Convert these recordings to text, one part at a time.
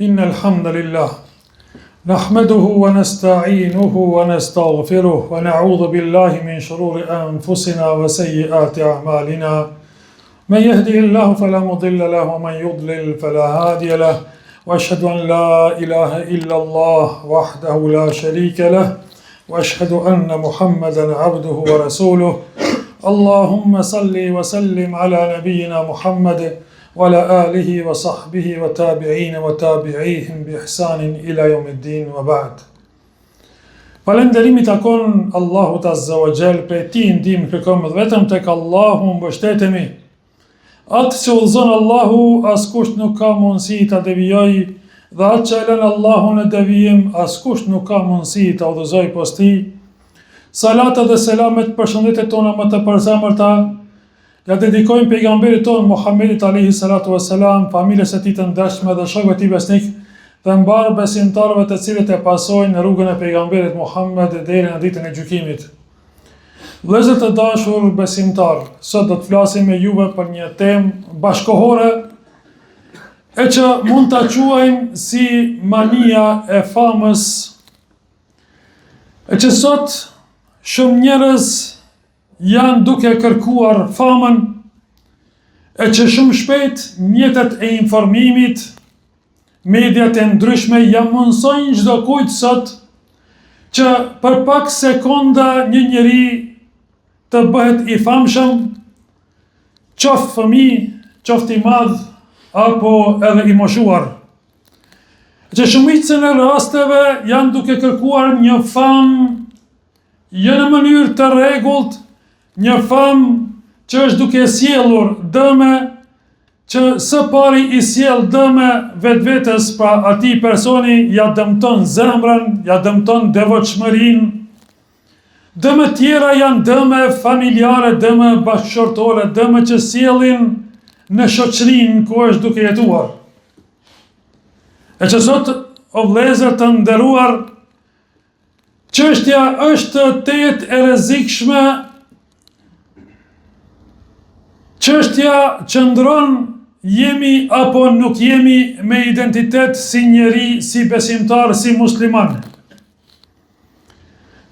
إن الحمد لله نحمده ونستعينه ونستغفره ونعوذ بالله من شرور أنفسنا وسيئات أعمالنا من يهده الله فلا مضل له ومن يضلل فلا هادي له وأشهد أن لا إله إلا الله وحده لا شريك له وأشهد أن محمدا عبده ورسوله اللهم صل وسلم على نبينا محمد وعلى آله وصحبه وتابعين وتابعيهم بإحسان إلى يوم الدين وبعد. Falënderimi takon Allahut Azza wa Jall, prej tij ndihmë kërkojmë vetëm tek Allahu mbështetemi. Atë që udhëzon Allahu, askush nuk ka mundësi ta devijojë, dhe atë që e lën Allahu në devijim, askush nuk ka mundësi ta udhëzojë pas tij. Salata dhe selamet për shëndetet tona më të përzemërta ja dedikojmë pejgamberit tonë Muhammedit alayhi salatu wassalam, familjes së tij të ndershme dhe shokëve të tij besnik dhe mbar besimtarëve të cilët e pasojnë në rrugën e pejgamberit Muhammed deri në ditën e gjykimit. Vëllezër të dashur besimtar, sot do të flasim me juve për një temë bashkohore e që mund ta quajmë si mania e famës, e që sot shumë njerëz janë duke kërkuar famën, e që shumë shpejt mjetet e informimit, mediat e ndryshme ja mundsojnë çdo kujt sot që për pak sekonda një njeri të bëhet i famshëm, qoftë fëmijë, qoftë i madh apo edhe i moshuar. Që shumicën e rasteve janë duke kërkuar një famë jo në mënyrë të rregullt, një famë që është duke sjellur dëme, që së pari i sjell dëme vetvetes, pra atij personi ja dëmton zemrën, ja dëmton devotshmërinë. Dëme tjera janë dëme familjare, dëme bashkëshortore, dëme që sjellin në shoqërinë ku është duke jetuar. E që sot, o vëllezër të nderuar, çështja është tejet e rrezikshme. Çështja qëndron jemi apo nuk jemi me identitet si njeri, si besimtar, si musliman.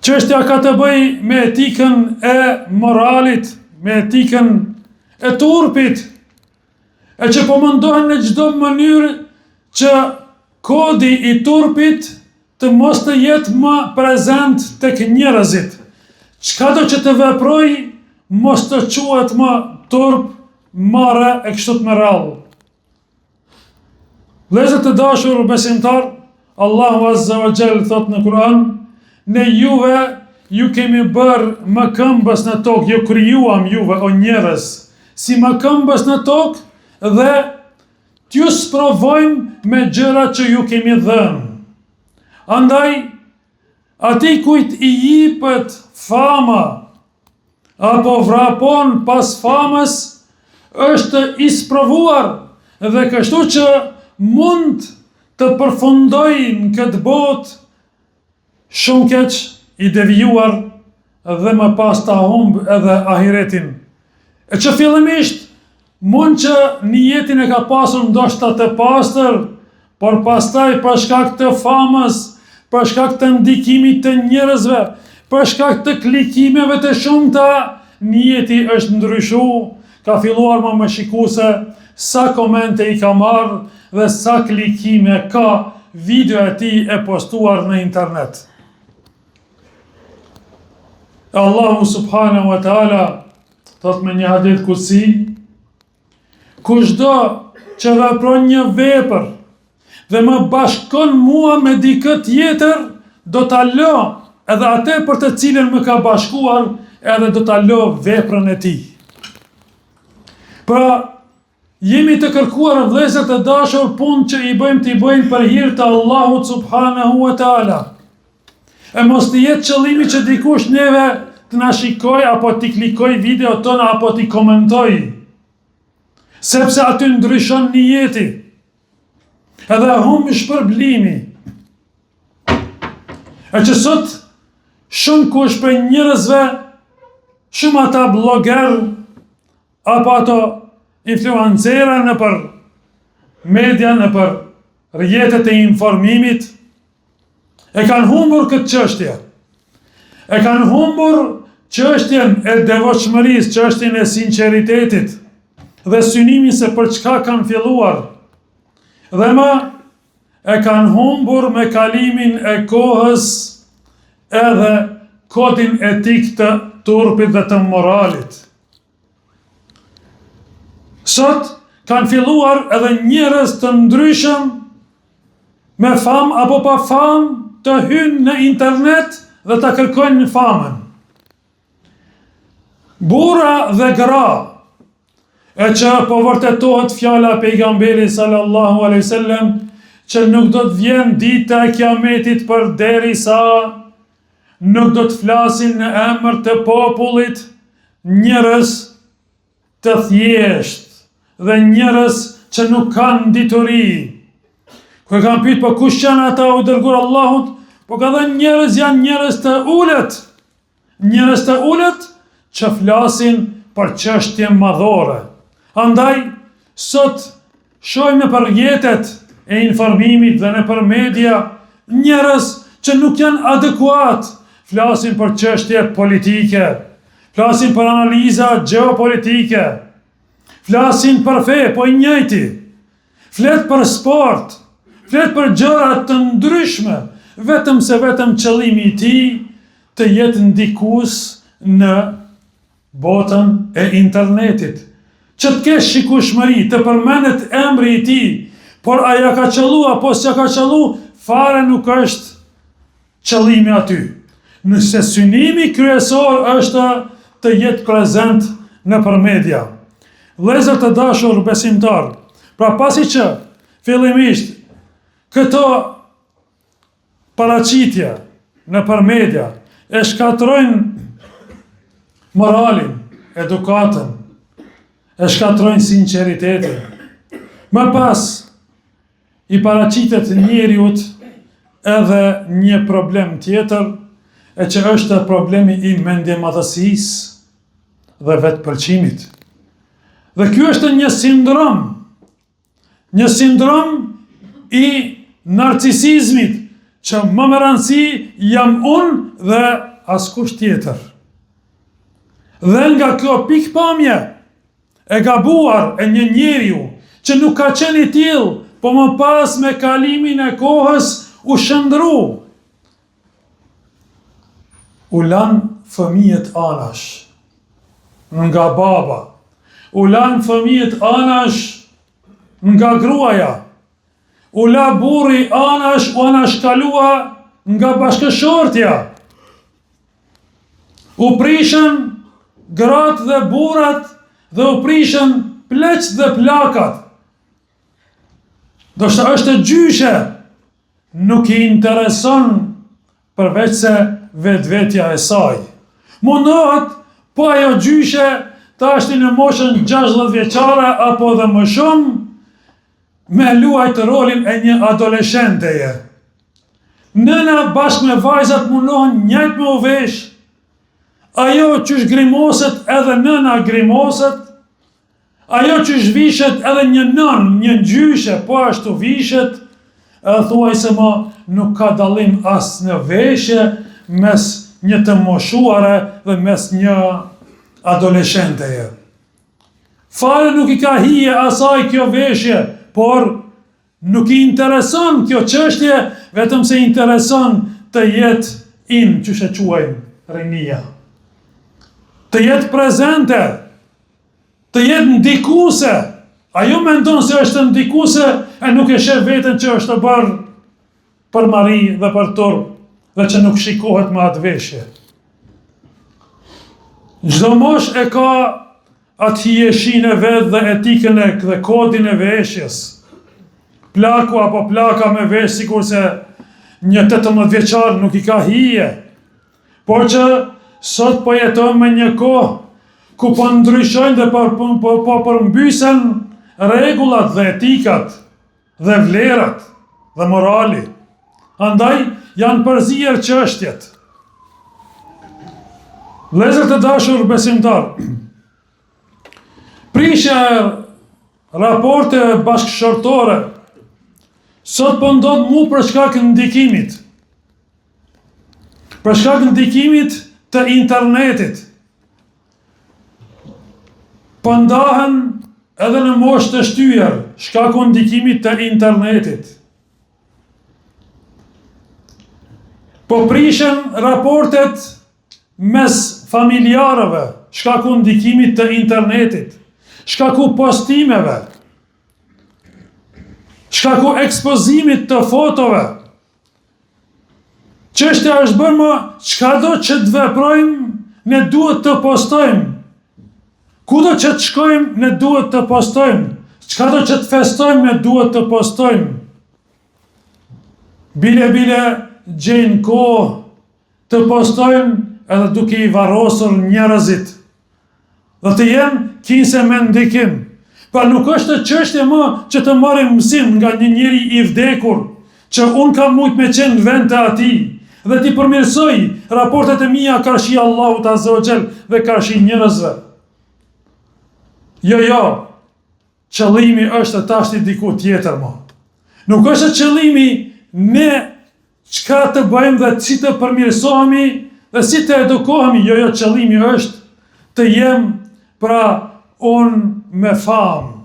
Çështja ka të bëjë me etikën e moralit, me etikën e turpit, e që po mundohen në çdo mënyrë që kodi i turpit të mos të jetë më prezent tek njerëzit. Çka do që të veproj, mos të quhet më turp, marrë e kështu me radhë. Vëllezër të dashur besimtar, Allahu Azza wa Jall thot në Kur'an: ne juve ju kemi bërë më këmbës në tokë, ju krijuam juve o njerëz si më këmbës në tokë dhe t'ju sprovojmë me gjërat që ju kemi dhënë. Andaj, atij kujt i jepet fama apo vrapon pas famës, është i sprovuar dhe kështu që mund të përfundojnë këtë botë shumë keq, i devijuar dhe më pas ta humb edhe ahiretin. E që fillimisht mund që niyetin e ka pasur ndoshta të pastër, por pastaj për shkak të famës, për shkak të ndikimit të njerëzve, për shkak të klikimeve të shumta, niyeti është ndryshuar, ka filluar më shikuese, sa komente i ka marrë dhe sa klikime ka video e tij e postuar në internet. Allahu subhanahu wa taala thot me një hadith kutsi: kushdo që vepron një vepër dhe më bashkon mua me dikë tjetër, do ta lë edhe atë për të cilën më ka bashkuar, edhe do ta lë veprën e tij. Pra, jemi të kërkuar vëllezër të dashur punë që i bëjmë për hir të Allahut subhanahu wa taala. E mos të jetë qëllimi që dikush neve të na shikoj apo t'i klikoj video tonë apo t'i komentoj, sepse aty ndryshon niyeti, edhe humb shpërblimi. E që sot shumë kush për njerëzve, shumë ata bloger apo ato influencera në për media, në për rrjetet e informimit e kanë humbur këtë çështje. E kanë humbur çështjen e devotshmërisë, çështjen e sinqeritetit dhe synimin se për çka kanë filluar. Dhe më e kanë humbur me kalimin e kohës edhe kodin etik të turpit dhe të moralit. Sot kanë filluar edhe njerëz të ndryshëm me fam apo pa fam të hynë në internet dhe të kërkojnë famën. Burra dhe gra, e që po vërtetohet fjala e pejgamberit sallallahu alaihi wasallam, që nuk do të vjen dita e kiametit përderisa nuk do të flasin në emër të popullit njerëz të thjesht dhe njerëz që nuk kanë dituri. Kër kanë pyet po kush janë ata o dërguar Allahut, po ka thënë njerëz janë njerëz të ulët. Njerëz të ulët që flasin për çështje madhore. Andaj sot shohim në rrjetet e informimit dhe në për media njerëz që nuk janë adekuat, flasin për çështje politike, flasin për analiza geopolitike, flasin për fe, po i njëjti, flet për sport, flet për gjëra të ndryshme, vetëm se vetëm qëllimi i tij të jetë ndikues në botën e internetit. Që të kesh shikueshmëri, të përmendet emri i tij, por a ja ka qëllu apo s'ja ka qëllu, fare nuk është qëllimi aty. Nëse synimi kryesor është të jetë prezent në për media. Vëllezër të dashur besimtar, pra pasi që fillimisht këto paraqitje në për media e shkatrojnë moralin, edukatën, e shkatrojnë sinqeritetin, më pas i paraqitet njeriut edhe një problem tjetër, e që është problemi i mendjemadhësisë dhe vetëpëlqimit. Dhe ky është një sindrom i narcisizmit, që më me rëndësi jam unë dhe askush tjetër. Dhe nga kjo pikpamje e gabuar e një njeriu që nuk ka qenë i tillë, po më pas me kalimin e kohës u shëndru, u lan fëmijët anash nga baba, u lan fëmijët anash nga gruaja, u la burri anash, u anashkalua nga bashkëshortja, u prishën gratë dhe burrat dhe u prishën pleqt dhe plakat. Do shta është gjyshe, nuk i intereson përveç se vetvetja e saj. Mundohet, po ajo gjyshe ta është në moshën 60 vjeçare apo dhe më shumë, me luajt rolin e një adoleshenteje. Nëna bashkë me vajzat mundohen njëjt me u vesh, ajo që grimoset edhe nëna grimoset, ajo që vishet edhe një nën, një gjyshe, po ashtu vishet, edhe thuaj se më nuk ka dallim as në veshje mes një të moshuare dhe mes një adoleshenteje. Fare nuk i ka hije asaj kjo veshje, por nuk i intereson kjo çështje, vetëm se intereson të jetë që she quajnë rinia. Të jetë prezente, të jetë ndikuese. Ajo mendon se është ndikuese e nuk e sheh veten që është bërë për mari dhe për turp dhe që nuk shikohet me atë veshje. Çdo mosh e ka atë hijeshinë e vet dhe etikën e dhe kodin e veshjes. Plaku apo plaka me vesh sikur se një 18 vjeçar nuk i ka hije. Por që sot po jetojmë me një kohë ku po ndryshojnë dhe po përmbysen rregullat dhe etikat dhe vlerat dhe morali. Andaj janë përzier çështjet. Vëllezër të dashur besimtar, prishja raporte bashkëshortore Sot po ndodh mu për shkak të ndikimit. Për shkak të ndikimit të internetit. Po ndahen edhe në moshë të shtyjer, shkaku ndikimit të internetit. Po prishen raportet mes familjarëve, shkaku ndikimit të internetit, shkaku postimeve, shkaku ekspozimit të fotove. Çështja është bërë më, çka do që të veprojmë, ne duhet të postojmë. Kudo që të shkojmë, ne duhet të postojmë. Çka do që të festojmë, ne duhet të postojmë. Bile gjejnë kohë të postojnë edhe duke i varrosur njerëzit. Dhe të jenë kinse me ndikim. Pa nuk është çështje më që të marrim mësim nga një njeri i vdekur, që unë kam mujt me qenë në vend të atij, dhe ti përmirësoj raportet e mia karshi Allahut Azza wa Jall dhe karshi njerëzve. Jo, qëllimi është të tashti diku tjetër më. Nuk është qëllimi ne çka të bëjmë dhe si të përmirësohemi dhe si të edukohemi. Jo, qëllimi është të jem pra unë me famë.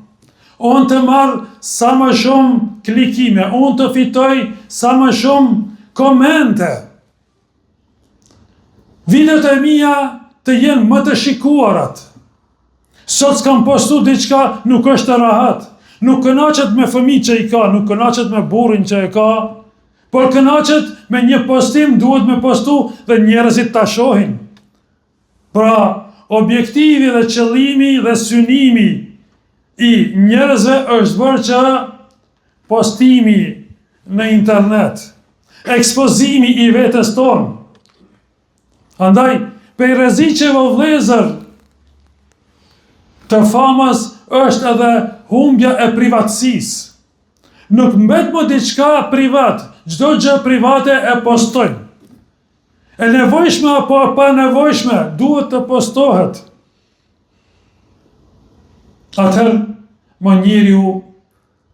Unë të marrë sa më shumë klikime, unë të fitoj sa më shumë komente. Videot e mia të jenë më të shikuarat. Sot s'kam postu diçka, nuk është rahat. Nuk kënaqet me fëmijë që i ka, nuk kënaqet me burrin që e ka, por kënaqet me një postim, duhet me postu dhe njerëzit ta shohin. Pra, objektivi dhe qëllimi dhe synimi i njerëzve është bërë që postimi në internet, ekspozimi i vetes tonë. Andaj, për rreziqeve o vëllezër të famës është edhe humbja e privatësisë. Nuk mbet më diçka privat, çdo gjë private e postojnë. E nevojshme apo pa nevojshme, duhet të postohet. Atëherë, më njeriu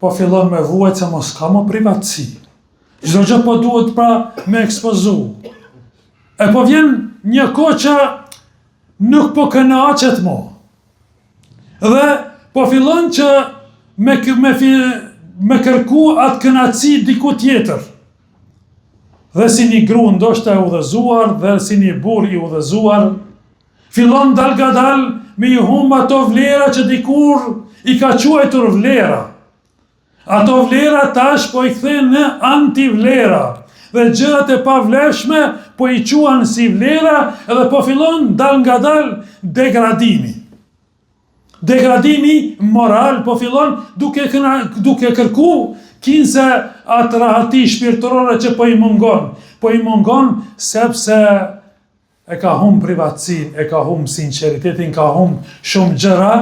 po fillon me vuajt se mos ka më privatësi. Çdo gjë po duhet pra me ekspozu. E po vjen një kohë që nuk po kënaqet më. Dhe po fillon që me kërku atë kënaqësi diku tjetër. Dhe si një gru ndoshta e udhëzuar, dhe si një burr i udhëzuar, fillon dal ga dal me i humb ato vlera që dikur i ka quajtur vlera. Ato vlera tash po i kthen në antivlera. Dhe gjërat e pavlefshme po i quan si vlera edhe po fillon dal nga dal degradimi. Degradimi moral po fillon duke kërku kinse atë rahati shpirtërore që po i mungon. Po i mungon sepse e ka humb privatësinë, e ka humb sinqeritetin, ka humb shumë gjëra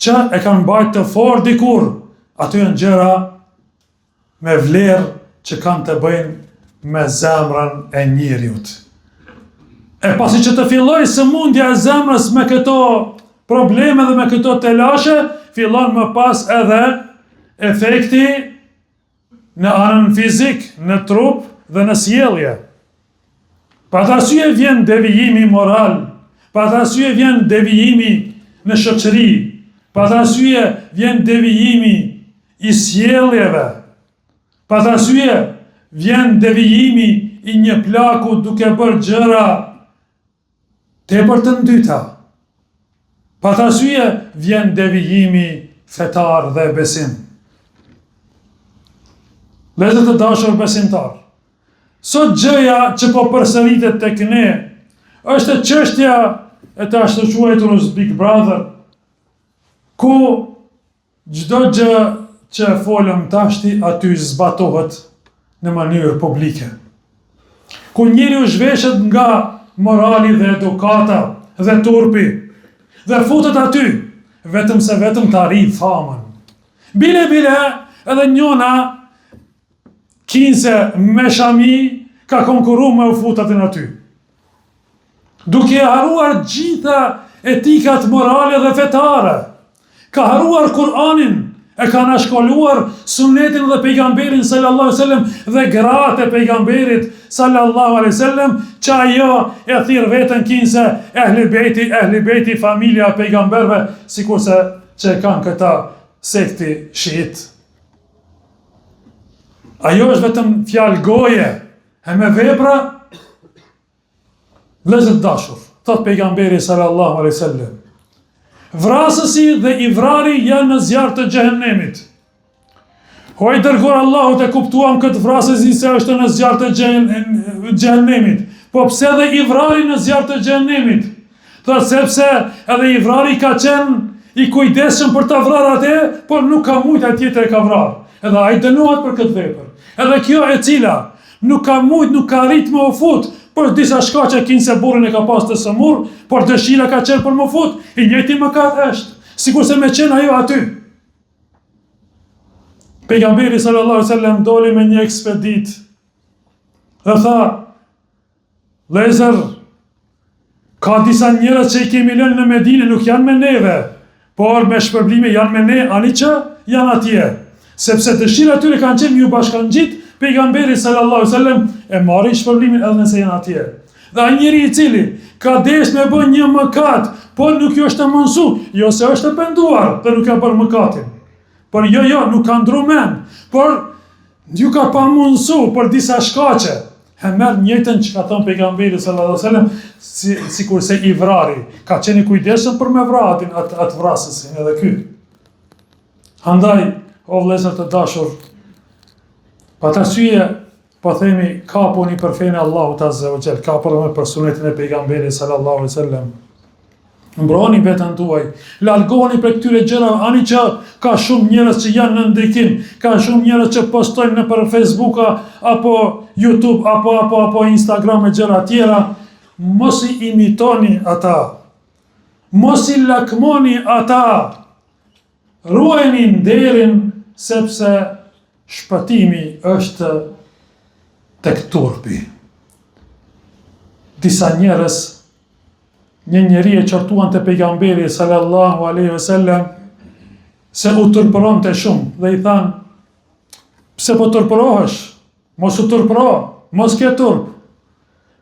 që e kanë bajt të fortë dikur. Ato janë gjëra me vlerë që kanë të bëjnë me zemrën e njeriut. E pasi që të filloj sëmundja e zemrës me këto probleme dhe me këto telashe, fillon më pas edhe efekti në anën fizik, në trup dhe në sjellje. Pa të arsye vjen devijimi moral, pa të arsye vjen devijimi në shoqëri, pa të arsye vjen devijimi i sjelljeve, pa të arsye vjen devijimi i një plaku duke bërë gjëra tepër të ndyta. Pa të arsye vjen devijimi fetar dhe besim. Vëllezër të dashur besimtar, sot gjëja që po përsëritet tek ne është çështja e të ashtu quajturës Big Brother, ku çdo gjë që folëm tashti aty zbatohet në mënyrë publike. Ku njeriu zhveshet nga morali dhe edukata dhe turpi dhe futet aty vetëm se vetëm të arrijë famën. Bile edhe njona kinse me shami ka konkuru me u futat në aty. Duke haruar gjitha etikat morale dhe fetare, ka haruar Kur'anin, e kanë shkolluar sunetin dhe pejgamberin sallallahu alaihi wasallam dhe gratë e pejgamberit sallallahu alaihi wasallam, që ajo e thirr veten kinse ehli bejti familja e pejgamberve, sikurse që kanë këta sekti shiit. Ajo është vetëm fjalë goje, e me vepra, vëllezër të dashur, thot pejgamberi sallallahu alaihi wasallam, vrasësi dhe i vrari janë në zjarr të xhehenemit. O i dërguar Allahut, e kuptuam këtë vrasësi se është në zjarr të xhehenemit. Po pse dhe i vrari në zjarr të xhehenemit? Thot sepse edhe i vrari ka qenë i kujdesshëm për ta vrarë atë, por nuk ka mujt atje tjetër e ka vrarë. Edhe ai dënohet për këtë vepër. Edhe kjo e cila nuk ka mujt, nuk ka arrit me u fut, por disa shkaqe kinse burrin e ka pas të sëmur, por dëshira ka qenë për më fut, i njëjti mëkat është, sikurse me qenë ajo aty. Pejgamberi sallallahu alaihi wasallam doli me një ekspedit dhe tha, vëllezër, ka disa njerëz që i kemi lënë në Medinë, nuk janë me neve, por me shpërblime janë me ne, ani që janë atje. Sepse dëshira tyre kanë qenë ju bashkangjit, pejgamberi sallallahu alaihi wasallam e marri shpërblimin edhe nëse janë atje. Dhe njëri i cili ka desh me bën një mëkat, por nuk ju është mundsu, jo se është penduar dhe nuk ka bërë mëkatin. Por jo, nuk ka ndru mend, por ju ka pa mundsu për disa shkaqe. E merr njëjtën që ka thënë pejgamberi sallallahu alaihi wasallam, sikurse i vrari, ka qenë i kujdesshëm për me vratin atë vrasësin edhe ky. Andaj, o vëllezër të dashur, pa të arsye, po themi, kapuni për fenë Allahut azza wa jall, kapuni për sunetin e pejgamberit sallallahu alaihi wasallam. Mbroni veten tuaj, largoni për këtyre gjërave, ani që ka shumë njerëz që janë në ndikim, ka shumë njerëz që postojnë në për Facebook apo YouTube apo Instagram e gjëra tjera. Mos i imitoni ata. Mos i lakmoni ata. Ruajeni nderin, sepse shpëtimi është tek turpi. Disa njerëz, një njeri e qortuan të pejgamberi sallallahu alaihi wasallam se u turpëronte shumë dhe i than, pse po turpërohesh? Mos u turpëro, mos ke turp.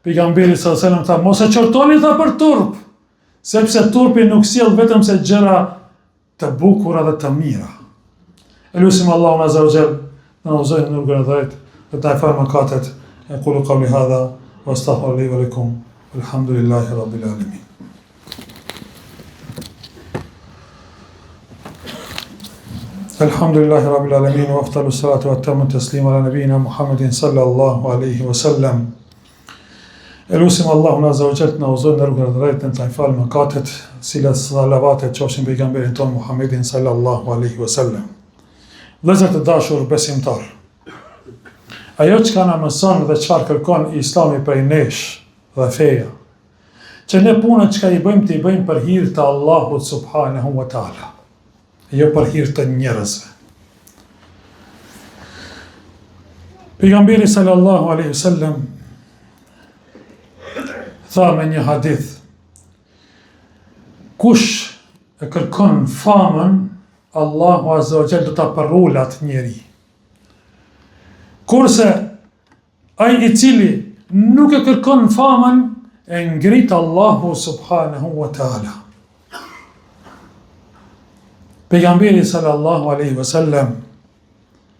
Pejgamberi sallallahu alaihi wasallam tha, mos e qortoni tha për turp, sepse turpi nuk sjell vetëm se gjëra të bukura dhe të mira. Elusim Allahun azza wa jall, na uzoj në rrugën e drejtë, dhe ta falë mëkatet. Aqulu qawli hadha wa astaghfiru li wa lakum. Alhamdulillahi rabbil alamin. Alhamdulillahi rabbil alamin wa afdalu salatu wa atammu taslima ala nabiyina Muhammedin sallallahu alaihi wasallam. Elusim Allahun azza wa jall, na uzoj në rrugën e drejtë, ta falë mëkatet, cilat salavatet qofshin pejgamberin ton Muhammedin sallallahu alaihi wasallam. Vëllezër të dashur besimtar, ajo që ka na mëson dhe çfarë kërkon Islami prej nesh dhe feja, që ne punët që ka i bëjmë të i bëjmë për hir të Allahut subhanahu wa taala, jo për hir të njerëzve. Pejgamberi sallallahu alaihi wasallam tha me një hadith, kush e kërkon famën, Allahu azza wa jall do ta përrullat njeri. Kurse ai i cili nuk e kërkon famën, e ngrit Allahu subhanahu wa taala. Pejgamberi sallallahu alaihi wasallam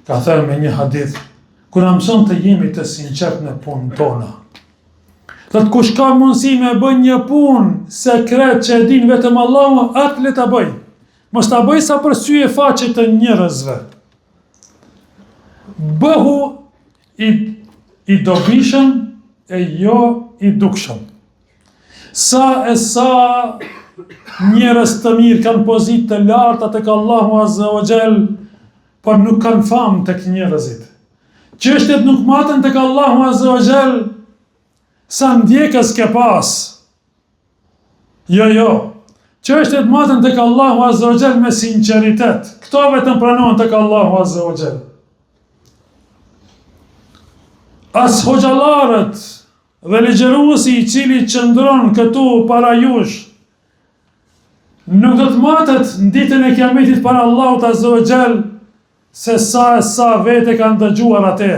ka thënë me një hadith, kur na mëson të jemi të sinqert në punën tona. Thot kush ka mundësi me bën një punë sekret që e din vetëm Allahu, atë le ta bëj. Mos ta bëj sa për sy e faqe të njerëzve. Bëhu i dobishëm e jo i dukshëm. Sa njerëz të mirë kanë pozitë të larta tek Allahu azza wa jall, por nuk kanë famë tek njerëzit. Çështjet nuk maten tek Allahu azza wa jall sa ndjekës ke pas. Jo. Çështjet maten tek Allahu azza wa jall me sinqeritet. Këto vetëm pranohen tek Allahu azza wa jall. As hoxhallarët dhe ligjëruesi i cili qëndron këtu para jush, nuk do të matet në ditën e kiametit para Allahut Azza wa Jall se sa vete kanë dëgjuar atë.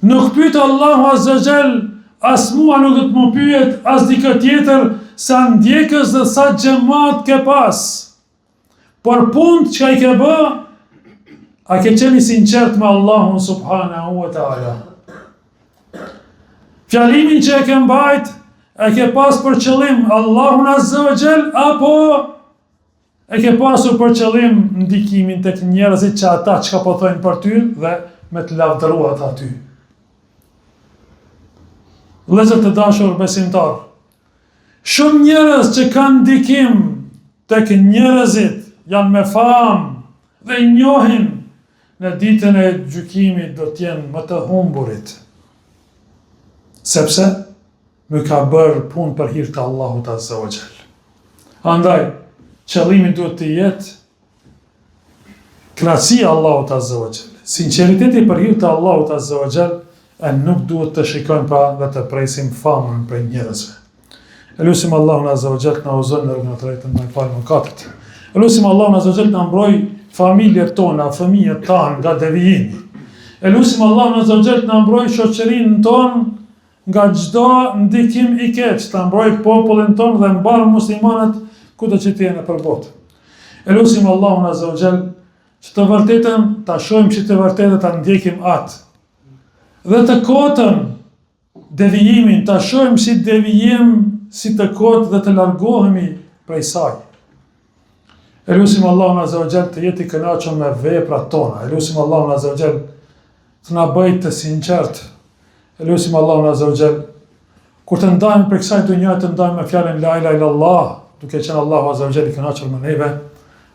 Nuk pyet Allahu Azza wa Jall, as mua nuk do të më pyet, as dikë tjetër, sa ndjekës dhe sa xhamat ke pas. Por punë që i ke bë, a ke qenë i sinqert me Allahun subhanahu wa ta'ala? Fjalimin që e ke mbajt, e ke pas për qëllim Allahun Azza wa Jall, apo e ke pasur për qëllim ndikimin tek njerëzit që ata çka po thojnë për ty dhe me të lavdëruar aty. Vëllezër të dashur besimtar, shumë njerëz që kanë ndikim tek njerëzit janë me famë dhe i njohin, në ditën e gjykimit do t'jenë më të humburit. Sepse më ka bërë punë për hir të Allahut Azza wa Jall. Andaj, qëllimi duhet të jetë kënaqësia Allahut Azza wa Jall. Sinqeriteti për hir të Allahut Azza wa Jall, e nuk duhet të shikojmë pra dhe të presim famën për njerëzve. Elusim Allahun Azza wa Jall na uzon në rrugën e drejtë ndaj falë mëkatet. Elusim Allahun Azza wa Jall na mbroj familjet tona, fëmijët tanë nga devijimi. Elusim Allahun Azza wa Jall na mbroj shoqërinë tonë nga çdo ndikim i keq, ta mbroj popullin tonë dhe mbar muslimanët kudo që të jenë për botë. Elusim Allahun Azza wa Jall që të vërtetën ta shohim që të vërtetën ta ndjekim atë. Dhe të kotën devijimin ta shohim si devijim, si të kotë dhe të largohemi prej saj. Elusim Allahun Azza wa Jall të jetë i kënaqur me veprat tona. Elusim Allahun Azza wa Jall të na bëjë të sinqert. Elusim Allahun Azza wa Jall kur të ndajmë për kësaj dunja të ndajmë me fjalën la ilaha illallah, duke qenë Allahu Azza wa Jall i kënaqur me neve.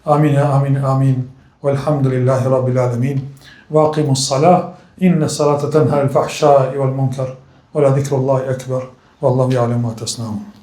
Amin, amin, amin. Walhamdulillahi rabbil alamin. Wa aqimus salah. Inna salata tanha al-fahsha'i wal munkar. Wa la dhikrullahi akbar. Wallahu ya'lamu ma tasna'un.